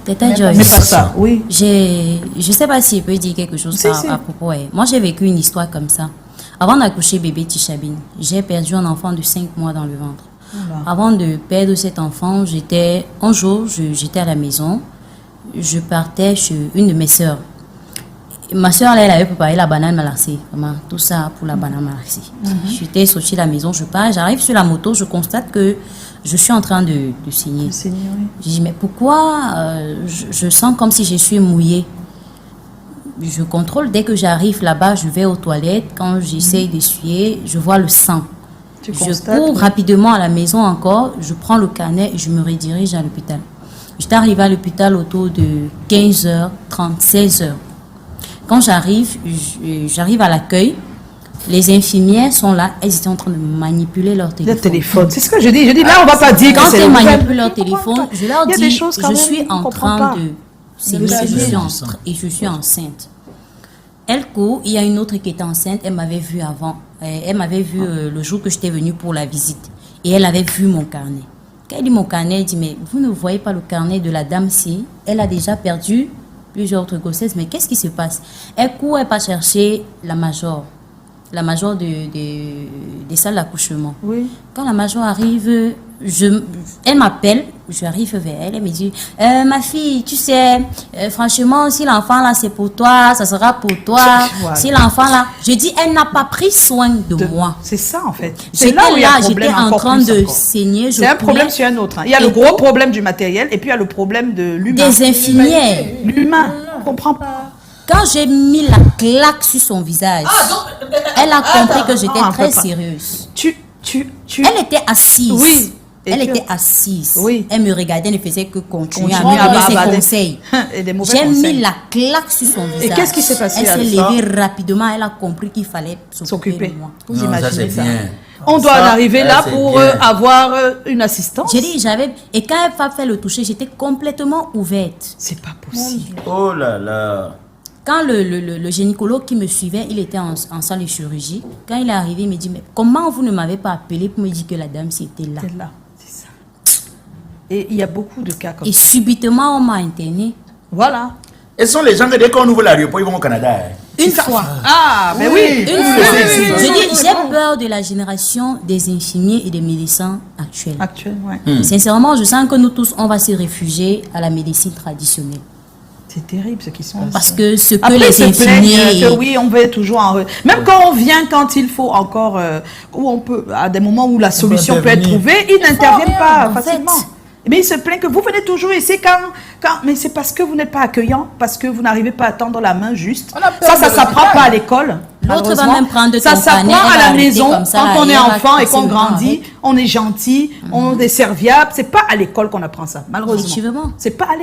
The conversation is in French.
Tata Joyce, Mais pas ça, oui. je ne sais pas si je peux dire quelque chose à propos. Ouais. Moi, j'ai vécu une histoire comme ça. Avant d'accoucher bébé Tichabine, j'ai perdu un enfant de 5 mois dans le ventre. Voilà. Avant de perdre cet enfant, un jour, j'étais à la maison. Je partais chez une de mes sœurs. Ma soeur, elle avait préparé la banane malaxée. Tout ça pour la banane malaxée. J'étais sortie de la maison, je pars, j'arrive sur la moto, je constate que je suis en train de saigner. Oui. Je dis, mais pourquoi je sens comme si je suis mouillée. Je contrôle, dès que j'arrive là-bas, je vais aux toilettes. Quand j'essaye d'essuyer, je vois le sang. Je cours rapidement à la maison encore, je prends le carnet et je me redirige à l'hôpital. J'étais arrivée à l'hôpital autour de 15h30, 16h. Quand j'arrive à l'accueil, les infirmières sont là, elles étaient en train de manipuler leur téléphon. Le téléphone, c'est ce que je dis. Je dis, là, on ne va pas dire quand que c'est... elles manipulent leur téléphone, je leur dis, je suis en train de... je suis enceinte. Elle court, il y a une autre qui était enceinte, elle m'avait vue avant. Elle m'avait vu le jour que j'étais venue pour la visite. Et elle avait vu mon carnet. Quand elle dit mon carnet, elle dit, mais vous ne voyez pas le carnet de la dame-ci? Elle a déjà perdu plusieurs autres grossesses, mais qu'est-ce qui se passe? Elle court, elle va chercher la major des salles d'accouchement. Oui. Quand la major arrive, elle m'appelle, je arrive vers elle, elle me dit, ma fille, tu sais, franchement, si l'enfant là c'est pour toi, ça sera pour toi. Voilà. Si l'enfant là, je dis, elle n'a pas pris soin de moi. C'est ça en fait. J'étais là, j'étais en train de saigner. C'est un problème sur un autre. Il y a le gros problème du matériel et puis il y a le problème de l'humain. Des infirmières. L'humain, on comprend pas. Quand j'ai mis la claque sur son visage, elle a compris que j'étais très sérieuse. Elle était assise. Oui. Elle était assise. Oui. Elle me regardait, elle ne faisait que continuer à me donner ses conseils. J'ai mis la claque sur son visage. Et qu'est-ce qui s'est passé? Elle s'est levée rapidement. Elle a compris qu'il fallait s'occuper de moi. Vous imaginez ça? On doit en arriver là pour avoir une assistance. J'ai dit, et quand elle va faire le toucher, j'étais complètement ouverte. C'est pas possible. Oh là là. Quand le gynécologue qui me suivait, il était en salle de chirurgie. Quand il est arrivé, il me dit, mais comment vous ne m'avez pas appelé pour me dire que la dame c'était là? C'est là, c'est ça. Et il y a beaucoup de cas comme ça. Et subitement, on m'a interné. Voilà. Et ce sont les gens que dès qu'on ouvre l'aéroport, ils vont au Canada. Une fois. Ah, mais oui. Une fois. Je dis, j'ai peur de la génération des infirmiers et des médecins actuels. Sincèrement, je sens que nous tous, on va se réfugier à la médecine traditionnelle. C'est terrible ce qui se passe. Parce que ce que les infirmiers... Que oui, on veut toujours en... Même quand on vient, quand il faut encore... où on peut, à des moments où la solution peut être trouvée, ils n'interviennent pas facilement. Mais il se plaint que vous venez toujours ici mais c'est parce que vous n'êtes pas accueillant, parce que vous n'arrivez pas à tendre la main juste. Ça s'apprend pas à l'école. L'autre va même prendre ça s'apprend à la maison. Quand on est enfant et qu'on grandit, on est gentil, on est serviable. C'est pas à l'école qu'on apprend ça, malheureusement. C'est pas à l'école.